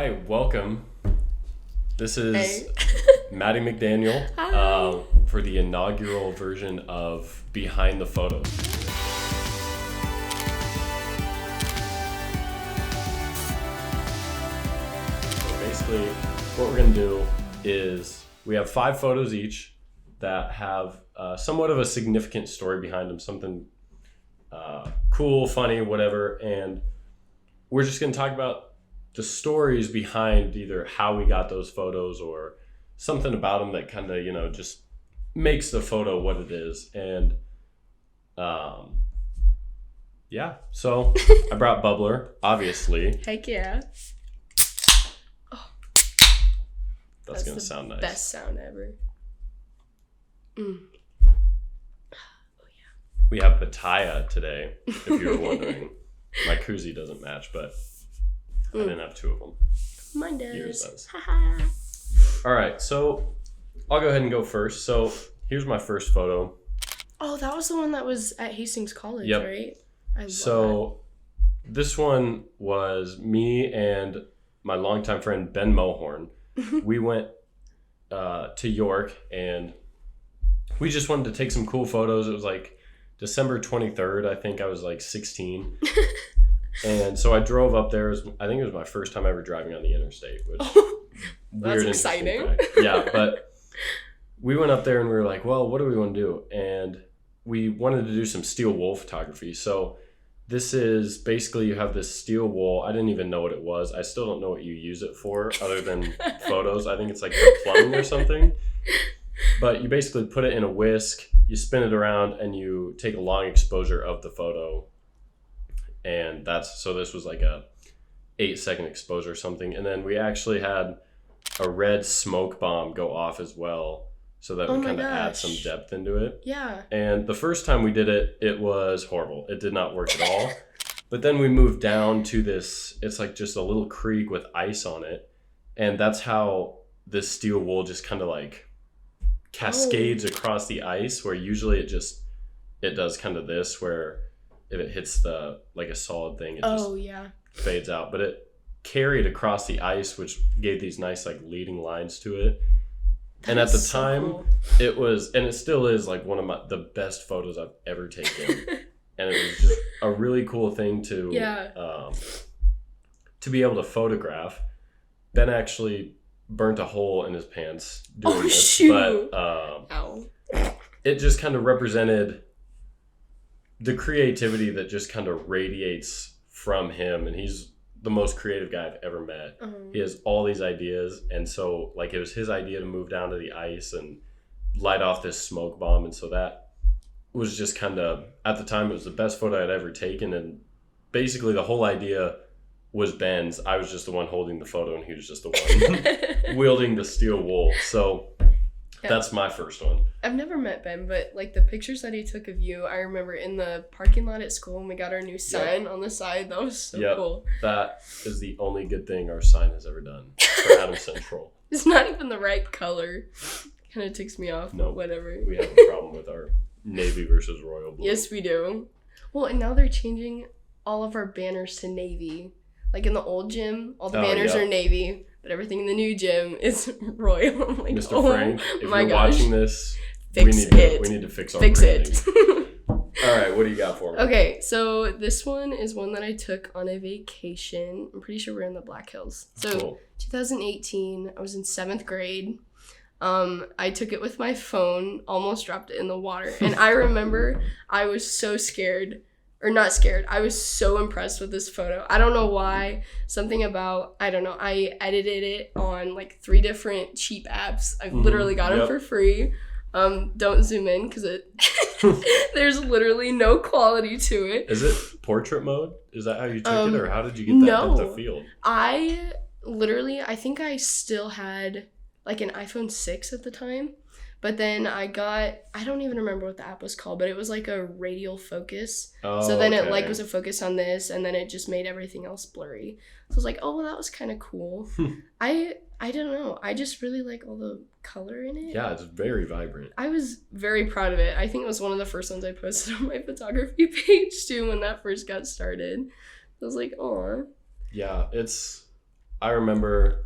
right, welcome. This is Maddie McDaniel for the inaugural version of Behind the Photos. So basically, what we're going to do is we have 5 photos each that have somewhat of a significant story behind them, something cool, funny, whatever, and we're just going to talk about the stories behind either how we got those photos or something about them that kind of, just makes the photo what it is. And so I brought Bubbler, obviously. Heck yeah. Oh. That's going to sound nice. Best sound ever. Mm. Oh, yeah. We have Bataya today, if you were wondering. My koozie doesn't match, but I didn't have 2 of them. Mine does. Yours does. All right, so I'll go ahead and go first. So here's my first photo. Oh, that was the one that was at Hastings College, Yep. right? I love So this one was me and my longtime friend Ben Mohorn. We went to York and we just wanted to take some cool photos. It was like December 23rd. I think I was like 16. And so I drove up there. I think it was my first time ever driving on the interstate, which That's exciting. Fact. Yeah, but we went up there and we were like, well, what do we want to do? And we wanted to do some steel wool photography. So this is basically you have this steel wool. I didn't even know what it was. I still don't know what you use it for other than photos. I think it's like for plumbing or something. But you basically put it in a whisk, you spin it around, and you take a long exposure of the photo. And so this was like a 8-second exposure or something. And then we actually had a red smoke bomb go off as well. So that would kind of add some depth into it. Yeah. And the first time we did it, it was horrible. It did not work at all. But then we moved down to this, it's like just a little creek with ice on it. And that's how this steel wool just kind of like cascades across the ice, where usually it does kind of this, where if it hits like a solid thing, it just fades out. But it carried across the ice, which gave these nice like leading lines to it. And at the time, it was, and it still is, like one of the best photos I've ever taken. And it was just a really cool thing to be able to photograph. Ben actually burnt a hole in his pants doing this. Shoot. But it just kind of represented the creativity that just kind of radiates from him. And he's the most creative guy I've ever met. He has all these ideas. And so like it was his idea to move down to the ice and light off this smoke bomb. And so that was just kind of, at the time, it was the best photo I'd ever taken. And basically the whole idea was Ben's. I was just the one holding the photo and he was just the one wielding the steel wool. So that's my first one. I've never met Ben, but like the pictures that he took of you, I remember in the parking lot at school when we got our new sign on the side. That was so cool. That is the only good thing our sign has ever done for Adam Central. It's not even the right color. Kind of ticks me off. No, whatever. We have a problem with our navy versus royal blue. Yes, we do. Well, and now they're changing all of our banners to navy. Like in the old gym, all the banners are navy. But everything in the new gym is royal. I'm like, Mr. Frank, if you're watching this, we need to fix our branding. All right, what do you got for me? Okay, so this one is one that I took on a vacation. I'm pretty sure we're in the Black Hills. So cool. 2018, I was in 7th grade. I took it with my phone, almost dropped it in the water. And I remember I was so scared. Or not scared. I was so impressed with this photo. I don't know why. Something about, I don't know. I edited it on like 3 different cheap apps. I literally got them for free. Don't zoom in because there's literally no quality to it. Is it portrait mode? Is that how you took it, or how did you get that depth of field? I think I still had like an iPhone 6 at the time. But then I don't even remember what the app was called, but it was like a radial focus. So then it like was a focus on this, and then it just made everything else blurry. So I was like, oh, well, that was kind of cool. I don't know. I just really like all the color in it. Yeah, it's very vibrant. I was very proud of it. I think it was one of the first ones I posted on my photography page too when that first got started. I was like, aw. Yeah, it's I remember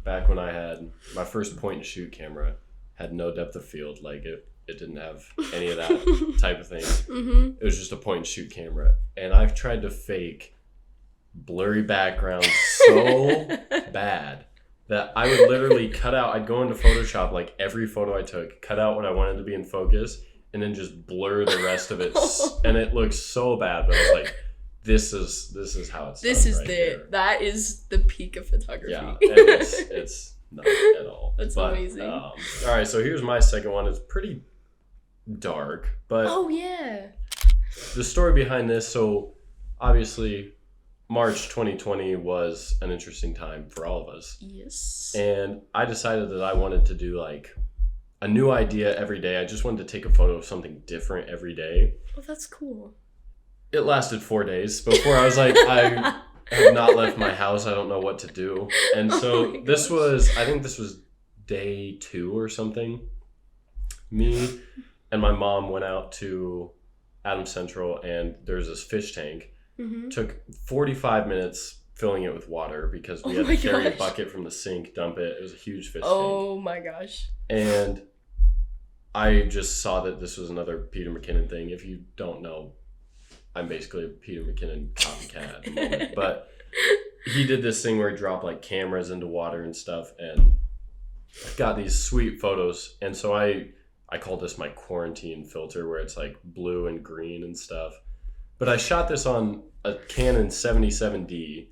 back when I had my first point and shoot camera, had no depth of field. Like it didn't have any of that type of thing. Mm-hmm. It was just a point and shoot camera. And I've tried to fake blurry backgrounds so bad that I would literally cut out, I'd go into Photoshop, like every photo I took, cut out what I wanted to be in focus, and then just blur the rest of it. And it looks so bad, but I was like, this is how it's this done is right here. That is the peak of photography. Yeah, and it's not at all. That's amazing. All right, so here's my second one. It's pretty dark, but oh yeah, the story behind this. So obviously March 2020 was an interesting time for all of us. Yes. And I decided that I wanted to do like a new idea every day. I just wanted to take a photo of something different every day. Oh, that's cool. It lasted 4 days before I was like, I have not left my house. I don't know what to do. And so I think this was day 2 or something. Me and my mom went out to Adams Central, and there's this fish tank. Mm-hmm. Took 45 minutes filling it with water because we had to carry a bucket from the sink, dump it. It was a huge fish tank. Oh my gosh. And I just saw that this was another Peter McKinnon thing. If you don't know, I'm basically a Peter McKinnon copycat at the moment. But he did this thing where he dropped like cameras into water and stuff and got these sweet photos. And so I call this my quarantine filter, where it's like blue and green and stuff. But I shot this on a Canon 77D,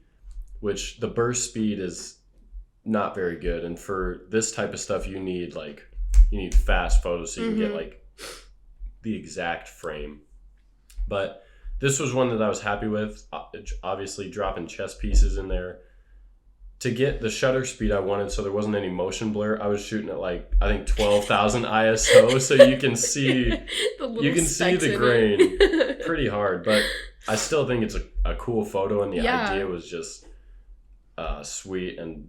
which the burst speed is not very good. And for this type of stuff, you need fast photos so you can get like the exact frame. But this was one that I was happy with. Obviously dropping chess pieces in there. To get the shutter speed I wanted so there wasn't any motion blur, I was shooting at like, I think 12,000 ISO, so you can see the grain pretty hard. But I still think it's a cool photo, and the idea was just sweet. And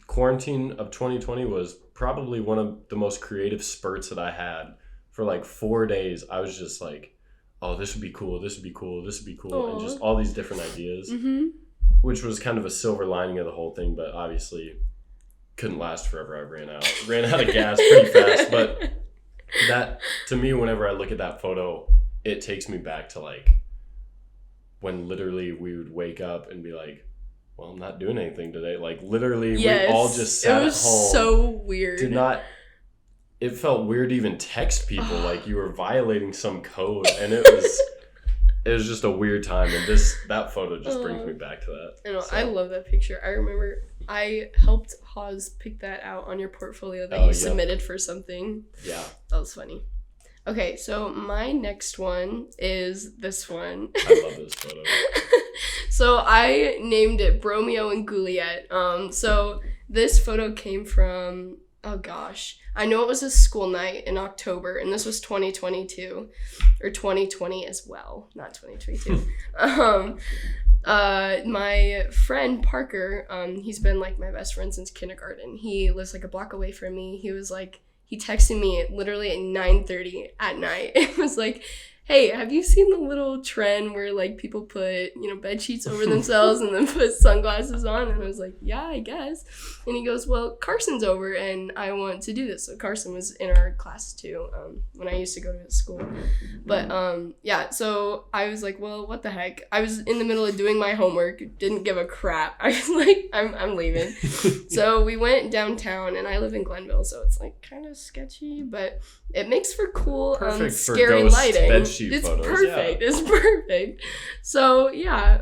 quarantine of 2020 was probably one of the most creative spurts that I had. For like 4 days, I was just like, oh, this would be cool, this would be cool, this would be cool. Aww. And just all these different ideas. Mm-hmm. Which was kind of a silver lining of the whole thing, but obviously couldn't last forever. I ran out of gas pretty fast. But that, to me, whenever I look at that photo, it takes me back to like when literally we would wake up and be like, well, I'm not doing anything today. Like literally we all just sat at home. It was so weird. It felt weird to even text people like you were violating some code, and it was just a weird time, and that photo just brings me back to that. I know, so. I love that picture. I remember I helped Hawes pick that out on your portfolio that you submitted for something. Yeah. That was funny. Okay, so my next one is this one. I love this photo. So I named it Bromeo and Juliet. So this photo came from, oh gosh, I know it was a school night in October, and this was 2022, or 2020 as well, not 2022. My friend Parker, he's been like my best friend since kindergarten. He lives like a block away from me. He texted me literally at 9:30 at night. It was like, hey, have you seen the little trend where like people put, bed sheets over themselves and then put sunglasses on? And I was like, yeah, I guess. And he goes, well, Carson's over and I want to do this. So Carson was in our class too, when I used to go to school. But yeah, so I was like, well, what the heck? I was in the middle of doing my homework, didn't give a crap. I was like, I'm leaving. So we went downtown, and I live in Glenvil, so it's like kind of sketchy, but it makes for cool, scary lighting. It's photos, perfect. Yeah. It's perfect. So yeah,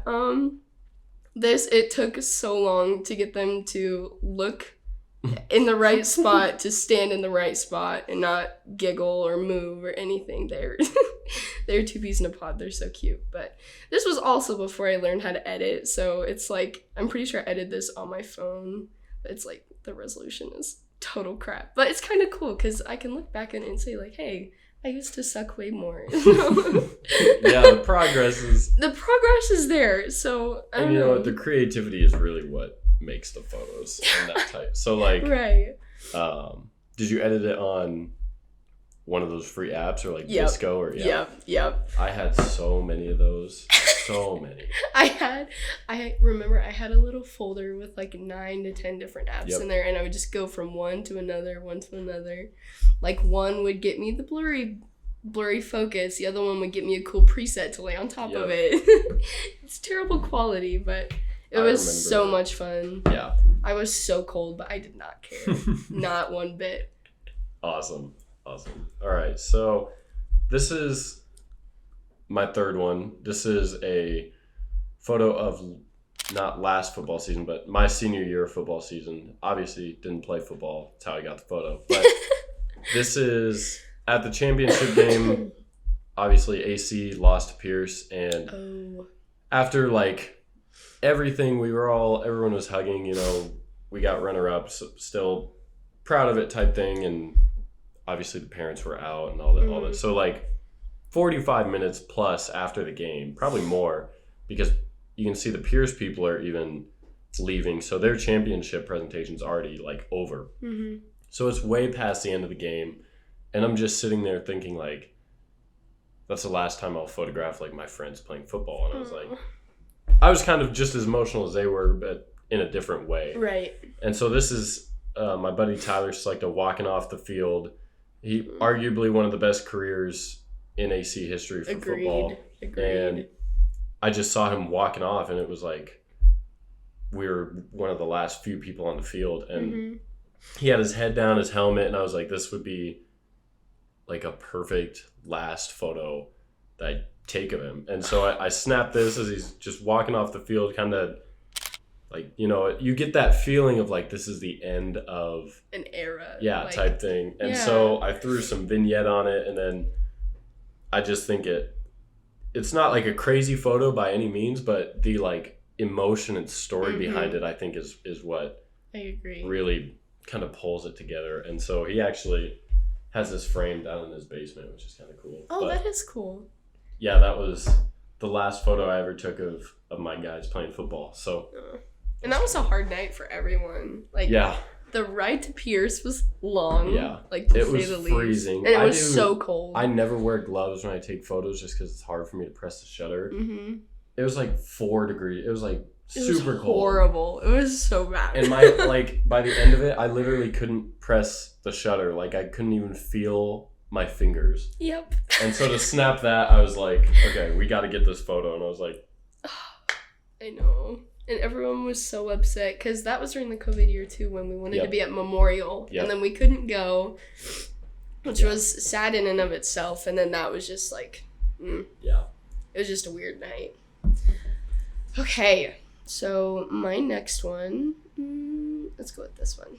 it took so long to get them to look in the right spot, to stand in the right spot and not giggle or move or anything. They're two peas in a pod. They're so cute. But this was also before I learned how to edit, so it's like I'm pretty sure I edited this on my phone. It's like the resolution is total crap, but it's kind of cool because I can look back at it and say like, hey, I used to suck way more. Yeah, the progress is there. So I don't and you know what, the creativity is really what makes the photos in that type. So like, right. Did you edit it on one of those free apps or like Yep. Disco or Yep. I had so many of those. So many. I remember I had a little folder with like 9 to 10 different apps in there, and I would just go from one to another. Like one would get me the blurry focus, the other one would get me a cool preset to lay on top of it. It's terrible quality, but it was so much fun. Yeah. I was so cold, but I did not care. Not one bit. Awesome. All right, so this is my third one. This is a photo of not last football season, but my senior year of football season. Obviously, didn't play football. That's how I got the photo. But this is at the championship game. Obviously, AC lost to Pierce, and after like everything, everyone was hugging. You know, we got runner-ups, still proud of it type thing, and obviously the parents were out and all that. So like 45 minutes plus after the game, probably more, because you can see the Pierce people are even leaving. So their championship presentation's already like over. So it's way past the end of the game. And I'm just sitting there thinking like, that's the last time I'll photograph like my friends playing football. And I was kind of just as emotional as they were, but in a different way. Right. And so this is my buddy Tyler Selecta walking off the field. He arguably one of the best careers in AC history for football. Agreed. And I just saw him walking off, and it was like we were one of the last few people on the field. And he had his head down, his helmet, and I was like, this would be like a perfect last photo that I take of him. And so I snapped this as he's just walking off the field, kind of like, you know, you get that feeling of like this is the end of an era. Yeah, like, type thing. And so I threw some vignette on it, and then I just think it's not like a crazy photo by any means, but the like emotion and story behind it, I think is what I agree. Really kind of pulls it together. And so he actually has this frame down in his basement, which is kind of cool. Oh, that is cool. Yeah, that was the last photo I ever took of my guys playing football. So and that was a hard night for everyone. Like, the ride to Pierce was long. Yeah. Like, to it say was the least. freezing. And it was so cold. I never wear gloves when I take photos just because it's hard for me to press the shutter. It was like 4 degrees. It was like super cold. Horrible. It was so bad. And my like by the end of it, I literally couldn't press the shutter. Like, I couldn't even feel my fingers. Yep. And so to snap that, I was like, okay, we got to get this photo. And I was like, I know. And everyone was so upset because that was during the COVID year too, when we wanted to be at Memorial and then we couldn't go, which was sad in and of itself. And then that was just like, it was just a weird night. Okay, so my next one, let's go with this one.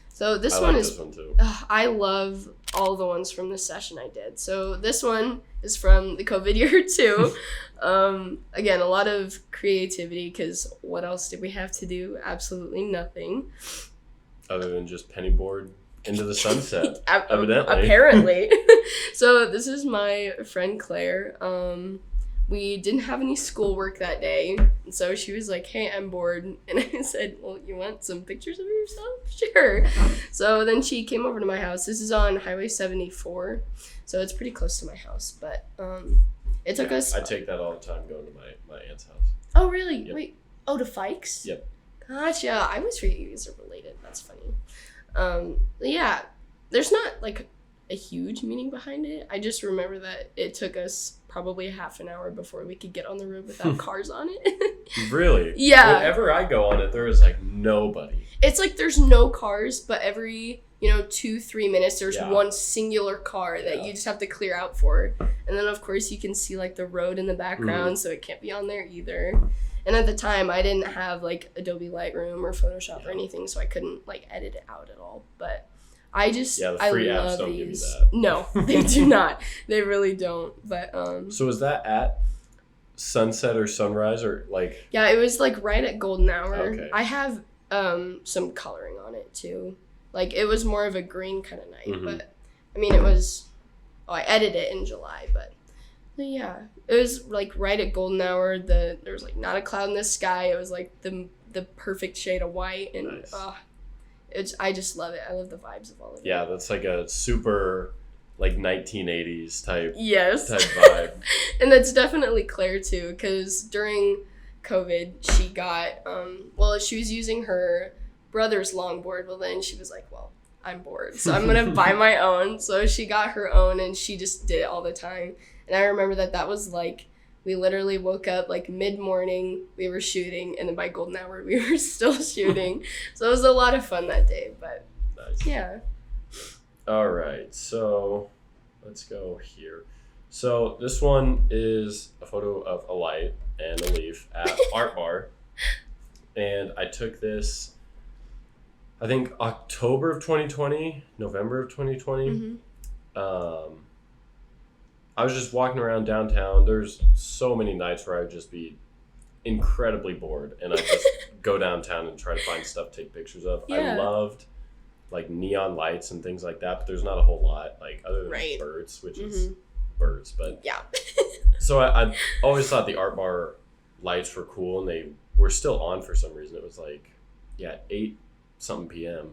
So this one is, this one too. I love all the ones from this session I did. So this one is from the COVID year too. Again, a lot of creativity because what else did we have to do? Absolutely nothing. Other than just pennyboard into the sunset, evidently. Apparently. So this is my friend Claire. We didn't have any schoolwork that day, and so she was like, hey, I'm bored. And I said, well, you want some pictures of yourself? Sure. So then she came over to my house. This is on Highway 74, so it's pretty close to my house, but it took us... I take that all the time going to my aunt's house. Oh, really? Yep. Wait. Oh, to Fikes? Yep. Gotcha. I always forget you guys are related. That's funny. Yeah, there's not, like, a huge meaning behind it. I just remember that it took us probably half an hour before we could get on the road without cars on it. Really? Yeah. Whenever I go on it, there is like nobody. It's like there's no cars, but every 2-3 minutes there's one singular car that you just have to clear out for. And then of course you can see like the road in the background, so it can't be on there either. And at the time I didn't have like Adobe Lightroom or Photoshop or anything, so I couldn't like edit it out at all. But I just the free I apps love don't these. give you that. No, they do not. They really don't. But So is that at sunset or sunrise or like? Yeah, it was like right at golden hour. Okay. I have some coloring on it too. Like it was more of a green kind of night, but I mean it was. Oh, I edited it in July, but yeah, it was like right at golden hour. There was like not a cloud in the sky. It was like the perfect shade of white, and nice. I just love it. I love the vibes of all of it. Yeah, that's like a super like 1980s type yes type vibe. And that's definitely Claire too, because during COVID she got she was using her brother's longboard. Well, then she was like, well, I'm bored, so I'm gonna buy my own. So she got her own and she just did it all the time. And I remember that was like, we literally woke up like mid-morning, we were shooting, and then by golden hour we were still shooting. So it was a lot of fun that day. But nice. Yeah. All right, so let's go here. So this one is a photo of a light and a leaf at Art Bar. And I took this, I think, October of 2020, November of 2020. Mm-hmm. I was just walking around downtown. There's so many nights where I would just be incredibly bored. And I'd just go downtown and try to find stuff to take pictures of. Yeah. I loved like neon lights and things like that, but there's not a whole lot, like other than right. birds, which is birds. But yeah. So I always thought the Art Bar lights were cool, and they were still on for some reason. It was like, 8-something p.m.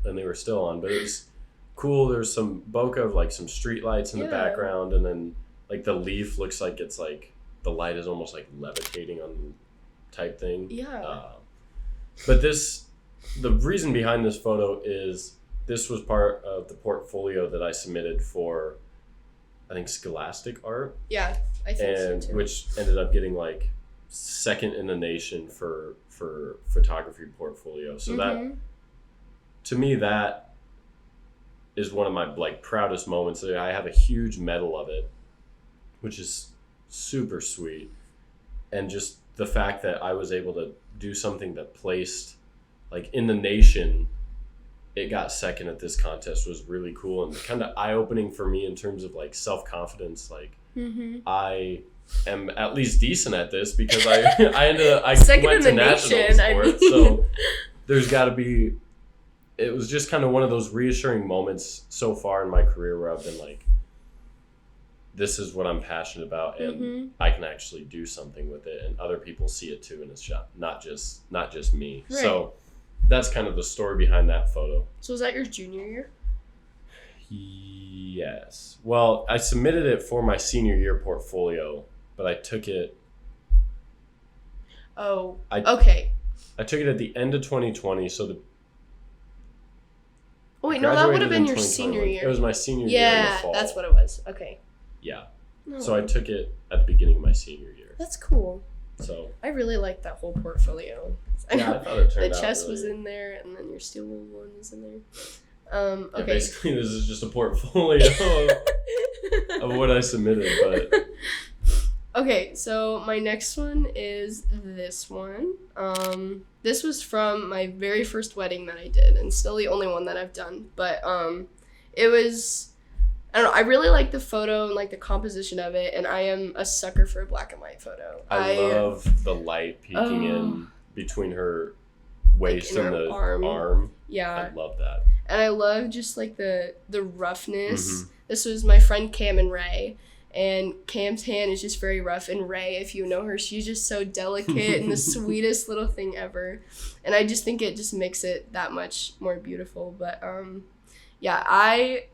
and they were still on, but it was cool. There's some bokeh of like some street lights in the background, and then like the leaf looks like it's like the light is almost like levitating on type thing. Yeah. But the reason behind this photo is this was part of the portfolio that I submitted for, I think, Scholastic Art. Yeah, I think so too. Which ended up getting like second in the nation for photography portfolio. So that, to me, that is one of my like proudest moments. I have a huge medal of it, which is super sweet. And just the fact that I was able to do something that placed like in the nation, it got second at this contest, was really cool and kind of eye-opening for me in terms of like self-confidence. Like I am at least decent at this because I second went in to the nationals nation, for it. So there's got to be, it was just kind of one of those reassuring moments so far in my career where I've been like, this is what I'm passionate about, and I can actually do something with it, and other people see it too, and it's not just me. Right. So that's kind of the story behind that photo. So was that your junior year? Yes. Well, I submitted it for my senior year portfolio, but I took it. Oh, okay. I took it at the end of 2020, so oh wait, no, that would have been your senior year. It was my senior year in the fall. Yeah, that's what it was. Okay. Yeah. No. So I took it at the beginning of my senior year. That's cool. So I really liked that whole portfolio. Yeah, I thought it turned out the chest really... was in there, and then your steel wool one was in there. Yeah, Okay. basically, this is just a portfolio of what I submitted, but... Okay, so my next one is this one. This was from my very first wedding that I did, and still the only one that I've done. But it was, I don't know, I really like the photo and like the composition of it, and I am a sucker for a black and white photo. I love the light peeking in between her waist like and the arm. Yeah. I love that. And I love just like the roughness. This was my friend Cam and Ray. And Cam's hand is just very rough. And Ray, if you know her, she's just so delicate and the sweetest little thing ever. And I just think it just makes it that much more beautiful. But yeah, I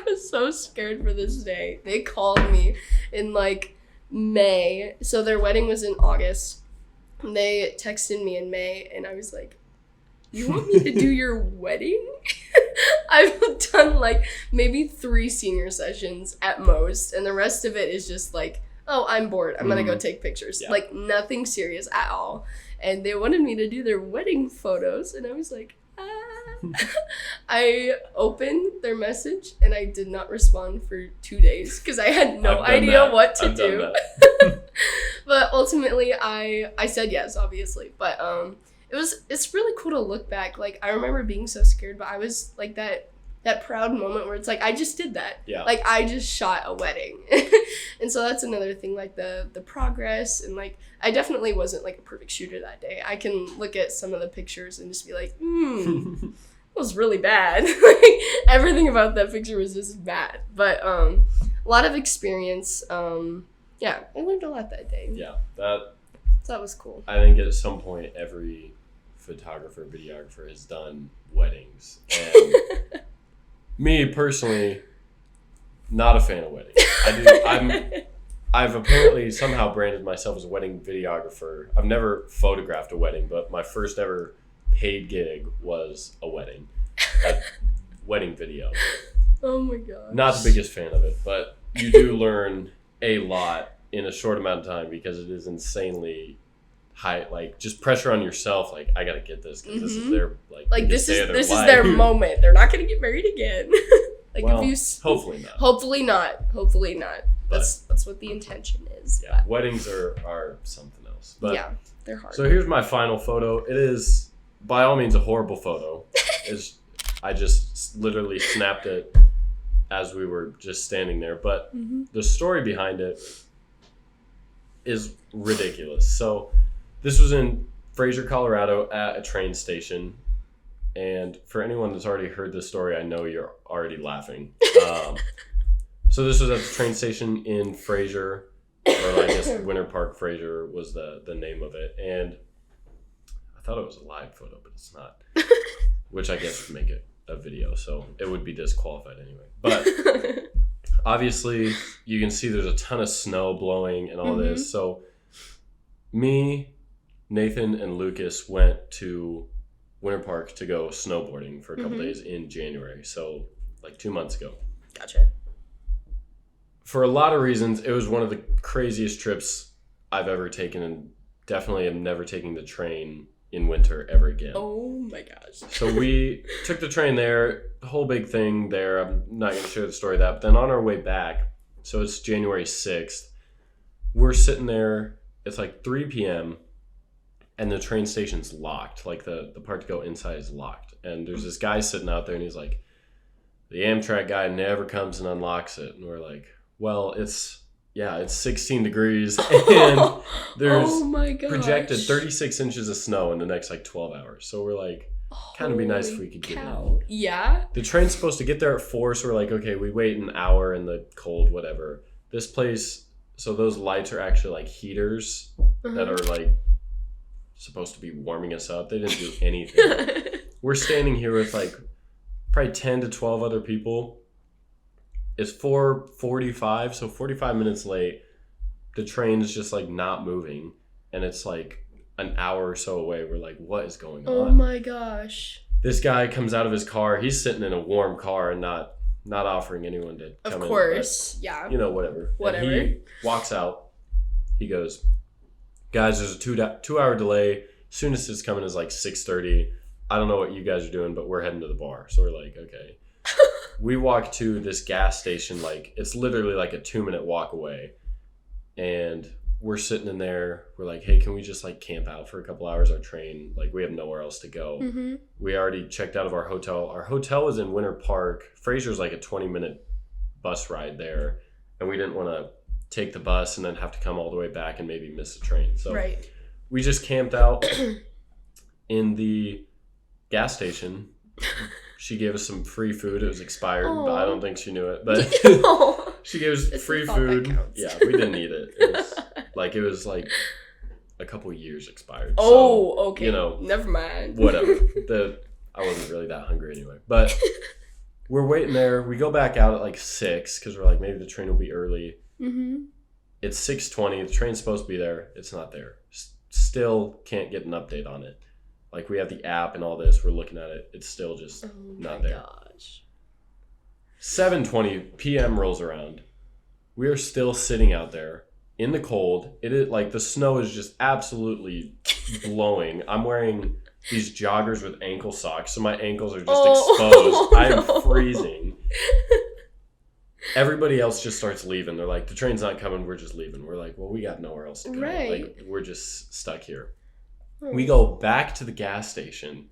was so scared for this day. They called me in like May. So their wedding was in August. They texted me in May and I was like, you want me to do your wedding? I've done like maybe 3 senior sessions at most, and the rest of it is just like, oh, I'm bored, I'm gonna go take pictures. Like nothing serious at all. And they wanted me to do their wedding photos, and I was like, I opened their message and I did not respond for 2 days because I had no idea what to do. But ultimately I said yes, obviously. But it's really cool to look back. Like I remember being so scared, but I was like that proud moment where it's like I just did that. Yeah. Like I just shot a wedding. And so that's another thing, like the progress, and like I definitely wasn't like a perfect shooter that day. I can look at some of the pictures and just be like, it was really bad. Like everything about that picture was just bad. But a lot of experience. Yeah, I learned a lot that day. Yeah, so that was cool. I think at some point every photographer, videographer has done weddings. And me personally, Not a fan of weddings. I've apparently somehow branded myself as a wedding videographer. I've never photographed a wedding, but my first ever paid gig was a wedding. A wedding video. Oh my gosh. Not the biggest fan of it, but you do learn a lot in a short amount of time because it is insanely high, like just pressure on yourself. Like, I gotta get this because this is their this is their moment. They're not gonna get married again. Well, hopefully not. Hopefully not. That's what the intention is. Yeah, weddings are something else. But yeah, they're hard. So here's my final photo. It is by all means a horrible photo. I just literally snapped it as we were just standing there. But the story behind it is ridiculous. So this was in Fraser, Colorado at a train station. And for anyone that's already heard this story, I know you're already laughing. So this was at the train station in Fraser, or I guess Winter Park Fraser was the name of it. And I thought it was a live photo, but it's not. Which I guess would make it a video, so it would be disqualified anyway. But obviously, you can see there's a ton of snow blowing and all this. So me, Nathan, and Lucas went to Winter Park to go snowboarding for a couple days in January. So like 2 months ago. Gotcha. For a lot of reasons, it was one of the craziest trips I've ever taken, and definitely am never taking the train in winter ever again. Oh my gosh. So we took the train there, the whole big thing there. I'm not going to share the story of that. But then on our way back, so it's January 6th, we're sitting there. It's like 3 p.m. and the train station's locked. Like the part to go inside is locked. And there's this guy sitting out there and he's like, the Amtrak guy never comes and unlocks it. And we're like, well, it's 16 degrees and there's projected 36 inches of snow in the next like 12 hours. So we're like, kind of be nice if we could get out. Yeah. The train's supposed to get there at 4, so we're like, okay, we wait an hour in the cold, whatever. This place, so those lights are actually like heaters that are like supposed to be warming us up. They didn't do anything. We're standing here with like probably 10 to 12 other people. It's 4:45, so 45 minutes late. The train is just like not moving, and it's like an hour or so away. We're like, what is going on? Oh my gosh. This guy comes out of his car. He's sitting in a warm car and not offering anyone to come in. Of course, yeah. You know, whatever. And he walks out. He goes, guys, there's a 2-hour delay. Soonest it's coming is like 6:30. I don't know what you guys are doing, but we're heading to the bar. So we're like, okay. We walk to this gas station, like it's literally like a 2-minute walk away, and we're sitting in there. We're like, hey, can we just like camp out for a couple hours? Our train, like we have nowhere else to go. We already checked out of our hotel. Our hotel was in Winter Park. Fraser's like a 20-minute bus ride there, and we didn't want to take the bus and then have to come all the way back and maybe miss a train. So we just camped out in the gas station. She gave us some free food. It was expired, but I don't think she knew it. But she gave us free food. Yeah, we didn't eat it. It was like a couple years expired. Oh, so, okay. You know, never mind. Whatever. I wasn't really that hungry anyway. But we're waiting there. We go back out at like 6 because we're like, maybe the train will be early. It's 6:20. The train's supposed to be there. It's not there. Still can't get an update on it. Like, we have the app and all this. We're looking at it. It's still just not there. Oh, my gosh. 7:20 p.m. rolls around. We are still sitting out there in the cold. It is like the snow is just absolutely blowing. I'm wearing these joggers with ankle socks, so my ankles are just exposed. I am freezing. Everybody else just starts leaving. They're like, the train's not coming. We're just leaving. We're like, well, we got nowhere else to go. Right. Like, we're just stuck here. We go back to the gas station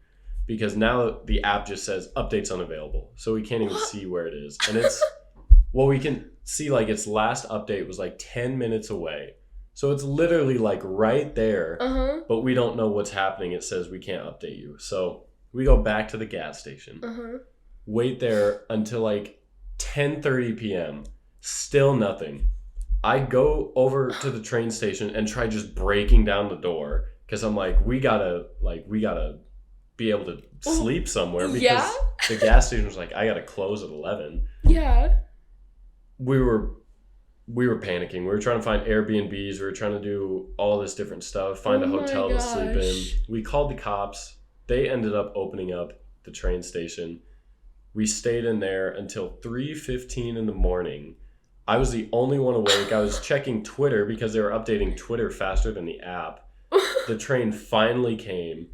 because now the app just says updates unavailable. So we can't even see where it is. And we can see like its last update was like 10 minutes away. So it's literally like right there, but we don't know what's happening. It says we can't update you. So we go back to the gas station, wait there until like 10:30 p.m. Still nothing. I go over to the train station and try just breaking down the door. Because I'm like, we gotta be able to sleep somewhere because the gas station was like, I gotta close at 11. Yeah. we were panicking. We were trying to find Airbnbs. We were trying to do all this different stuff, find a hotel to sleep in. We called the cops. They ended up opening up the train station. We stayed in there until 3:15 in the morning. I was the only one awake. I was checking Twitter because they were updating Twitter faster than the app. The train finally came.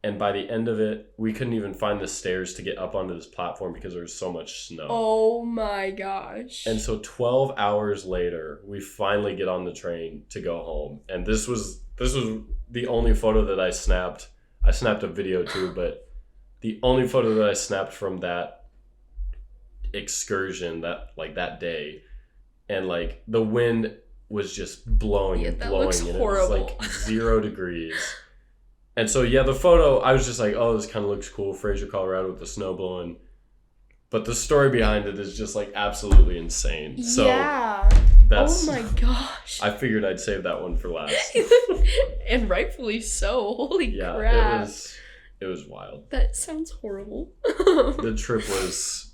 And by the end of it, we couldn't even find the stairs to get up onto this platform because there was so much snow. Oh my gosh. And so 12 hours later, we finally get on the train to go home. And this was the only photo that I snapped. I snapped a video too, but the only photo that I snapped from that excursion, that day. And like the wind was just blowing and blowing. Looks and horrible. It was like 0 degrees. And so, yeah, the photo, I was just like, oh, this kind of looks cool. Fraser, Colorado with the snow blowing. But the story behind it is just like absolutely insane. So yeah. that's, oh my gosh. I figured I'd save that one for last. And rightfully so. Holy Yeah, crap. it was wild. That sounds horrible. The trip was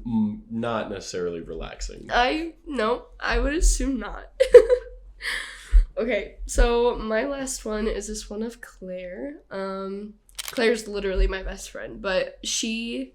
not necessarily relaxing. I would assume not. Okay, so my last one is this one of Claire. Claire's literally my best friend, but she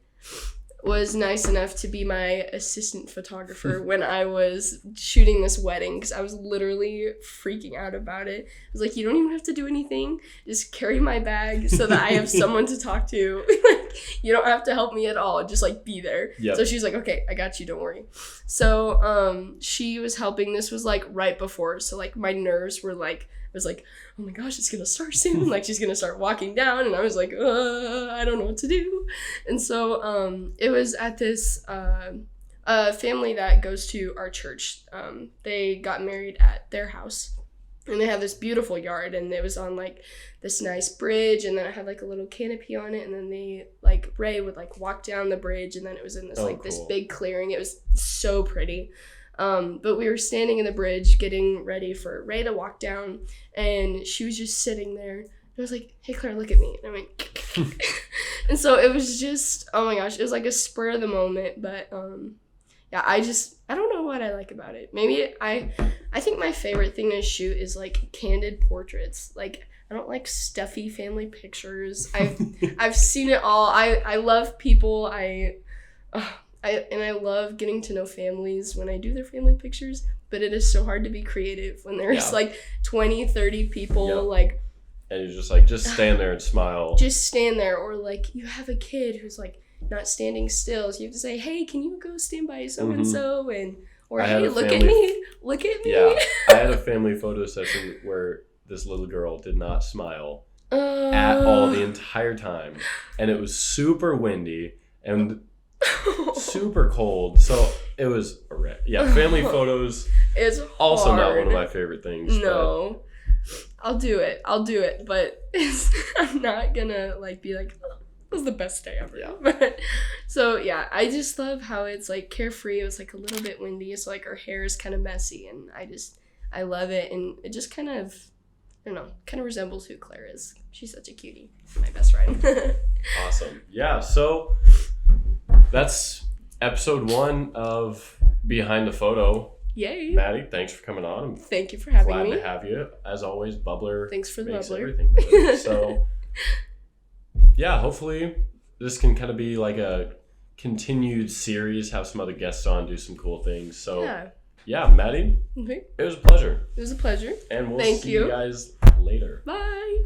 was nice enough to be my assistant photographer when I was shooting this wedding, because I was literally freaking out about it. I was like, you don't even have to do anything. Just carry my bag so that I have someone to talk to. Like, you don't have to help me at all. Just like be there. Yep. So she's like, okay, I got you. Don't worry. So she was helping. This was like right before. So like my nerves were like, I was like, oh my gosh, it's gonna start soon. Like she's gonna start walking down, and I was like, I don't know what to do. And so it was at this family that goes to our church. They got married at their house, and they have this beautiful yard, and it was on like this nice bridge, and then it had like a little canopy on it, and then Ray would like walk down the bridge, and then it was in this this big clearing. It was so pretty. But we were standing in the bridge getting ready for Ray to walk down, and she was just sitting there. I was like, hey, Claire, look at me. And I went, and so it was just, oh my gosh, it was like a spur of the moment. But yeah, I don't know what I like about it. Maybe I think my favorite thing to shoot is like candid portraits. Like, I don't like stuffy family pictures. I've seen it all. I love people. I love getting to know families when I do their family pictures, but it is so hard to be creative when there's like 20, 30 people like, and you're just like, just stand there and smile. Just stand there. Or like you have a kid who's like not standing still, so you have to say, hey, can you go stand by so-and-so? Or hey, look at me. Yeah, I had a family photo session where this little girl did not smile at all the entire time. And it was super windy and super cold, so it was a wreck. Yeah, family photos is also not one of my favorite things. No, I'll do it, but I'm not gonna like be like, oh, it was the best day ever. Yeah. But so yeah, I just love how it's like carefree. It was like a little bit windy, so like her hair is kind of messy, and I love it, and it just kind of, I don't know, kind of resembles who Claire is. She's such a cutie, my best friend. Awesome. Yeah, so that's episode 1 of Behind the Photo. Yay. Maddie, thanks for coming on. Thank you for having me. Glad to have you. As always, Bubbler. Thanks for the makes Bubbler. Everything better. So, yeah, hopefully this can kind of be like a continued series, have some other guests on, do some cool things. So, yeah Maddie, it was a pleasure. It was a pleasure. And we'll see you guys later. Bye.